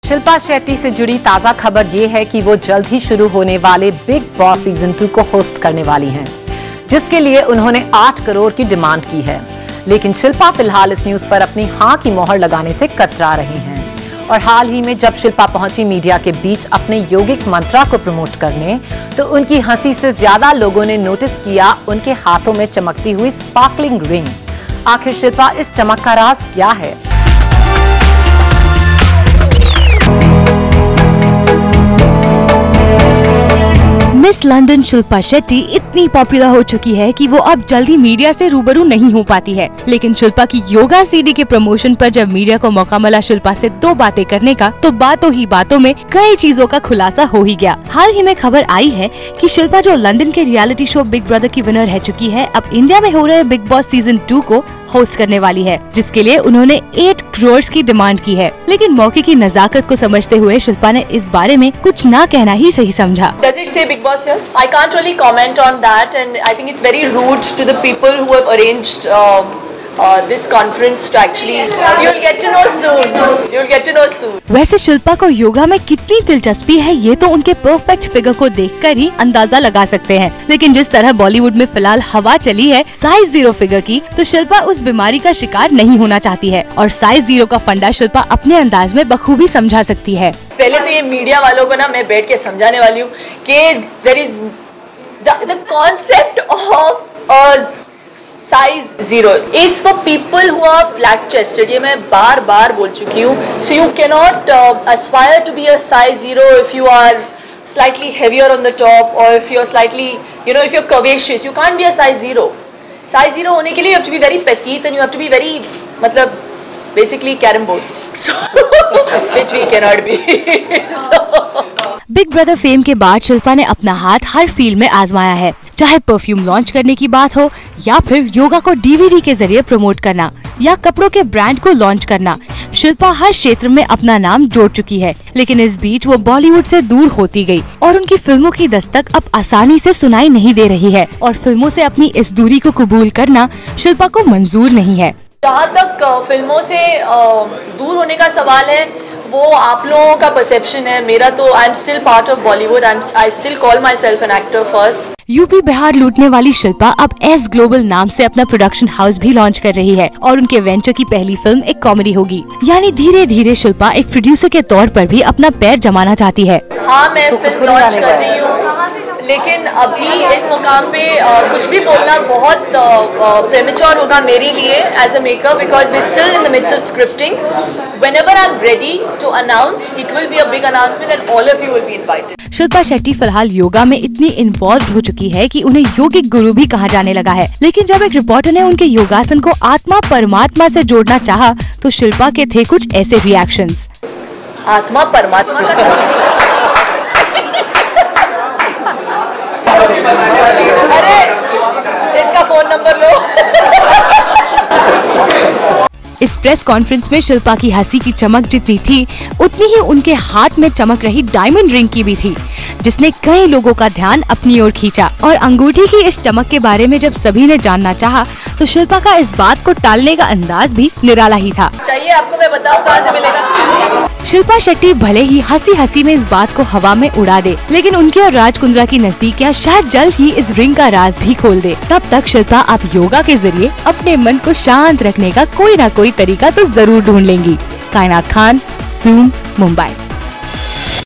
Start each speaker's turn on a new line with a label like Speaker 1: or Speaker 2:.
Speaker 1: शिल्पा शेट्टी से जुड़ी ताजा खबर ये है कि वो जल्द ही शुरू होने वाले बिग बॉस सीजन 2 को होस्ट करने वाली हैं, जिसके लिए उन्होंने 8 करोड़ की डिमांड की है। लेकिन शिल्पा फिलहाल इस न्यूज पर अपनी हां की मोहर लगाने से कतरा रही हैं। और हाल ही में जब शिल्पा पहुंची मीडिया के बीच अपने यौगिक मंत्रा को प्रमोट करने, तो उनकी हंसी से ज्यादा लोगों ने नोटिस किया उनके हाथों में चमकती हुई स्पार्कलिंग रिंग। आखिर शिल्पा इस चमक का राज क्या है?
Speaker 2: मिस लंदन शिल्पा शेट्टी इतनी पॉपुलर हो चुकी है कि वो अब जल्दी मीडिया से रूबरू नहीं हो पाती है। लेकिन शिल्पा की योगा सीडी के प्रमोशन पर जब मीडिया को मौका मिला शिल्पा से 2 बातें करने का, तो बातों ही बातों में कई चीजों का खुलासा हो ही गया। हाल ही में खबर आई है कि शिल्पा, जो लंदन के रियलिटी शो बिग ब्रदर की विनर रह चुकी है, अब इंडिया में हो रहे बिग बॉस सीजन 2 को होस्ट करने वाली है, जिसके लिए उन्होंने 8 करोड़ की डिमांड की है। लेकिन मौके की नजाकत को समझते हुए शिल्पा ने इस बारे में कुछ ना कहना ही सही समझा।
Speaker 3: Does it say Big Boss here? I can't really comment on that, and I think it's very rude to the people who have arranged this conference to actually. You'll get to know soon. You'll get to know soon.
Speaker 2: वैसे शिल्पा को योगा में कितनी दिलचस्पी है, ये तो उनके perfect figure को देखकर ही अंदाजा लगा सकते हैं। लेकिन जिस तरह बॉलीवुड में फिलहाल हवा चली है साइज 0 फिगर की, तो शिल्पा उस बीमारी का शिकार नहीं होना चाहती है और साइज 0 का फंडा शिल्पा अपने अंदाज में बखूबी समझा सकती है।
Speaker 3: पहले तो ये मीडिया वालों को ना मैं बैठ के समझाने वाली हूँ कि there is the concept of size 0 is for people who are flat chested. ये मैं बार बार बोल चुकी हूँ. So you cannot aspire to be a size 0 if you are slightly heavier on the top or if you're slightly, if you're curvaceous. You can't be a size 0. Size 0 होने के लिए you have to be very petite and you have to be very, मतलब basically carrom board. So which we cannot be. So
Speaker 2: big brother fame के बाद शिल्पा ने अपना हाथ हर field में आजमाया है, चाहे परफ्यूम लॉन्च करने की बात हो या फिर योगा को डीवीडी के जरिए प्रमोट करना या कपड़ों के ब्रांड को लॉन्च करना। शिल्पा हर क्षेत्र में अपना नाम जोड़ चुकी है, लेकिन इस बीच वो बॉलीवुड से दूर होती गई और उनकी फिल्मों की दस्तक अब आसानी से सुनाई नहीं दे रही है और फिल्मों से अपनी इस दूरी को कबूल करना शिल्पा को मंजूर नहीं है।
Speaker 3: जहाँ तक फिल्मों से दूर होने का सवाल है, वो आप लोगों का परसेप्शन है। मेरा तो I am still part of Bollywood, I still call my self an actor first.
Speaker 2: UP Bihar लूटने वाली शिल्पा अब एस ग्लोबल नाम से अपना प्रोडक्शन हाउस भी लॉन्च कर रही है और उनके वेंचर की पहली फिल्म एक कॉमेडी होगी। यानी धीरे धीरे शिल्पा एक प्रोड्यूसर के तौर पर भी अपना पैर जमाना चाहती है।
Speaker 3: हाँ, मैं फिल्म लॉन्च कर रही हूँ, लेकिन अभी इस मुकाम पे कुछ भी बोलना बहुत प्रेमेच्योर होगा मेरे लिए as a maker, because we still in the mids of scripting. Whenever I'm ready to announce, it will be a big announcement and all of you will be invited.
Speaker 2: Shilpa Shetty फिलहाल योगा में इतनी इन्वॉल्व हो चुकी है कि उन्हें योगिक गुरु भी कहा जाने लगा है। लेकिन जब एक रिपोर्टर ने उनके योगासन को आत्मा परमात्मा से जोड़ना चाहा, तो शिल्पा के थे कुछ ऐसे रिएक्शंस।
Speaker 3: आत्मा परमात्मा का अरे इसका फोन नंबर लो।
Speaker 2: इस प्रेस कॉन्फ्रेंस में शिल्पा की हंसी की चमक जितनी थी, उतनी ही उनके हाथ में चमक रही डायमंड रिंग की भी थी, जिसने कई लोगों का ध्यान अपनी ओर खींचा। और अंगूठी की इस चमक के बारे में जब सभी ने जानना चाहा, तो शिल्पा का इस बात को टालने का अंदाज भी निराला ही था।
Speaker 3: चाहिए आपको मैं बताऊं कहाँ से मिलेगा?
Speaker 2: शिल्पा शेट्टी भले ही हंसी हंसी में इस बात को हवा में उड़ा दे, लेकिन उनके और राज कुंद्रा की नजदीकियां शायद जल्द ही इस रिंग का राज भी खोल दे। तब तक शिल्पा आप योगा के जरिए अपने मन को शांत रखने का कोई ना कोई तरीका तो जरूर ढूंढ लेंगी। कायनात खान, ज़ूम, मुंबई।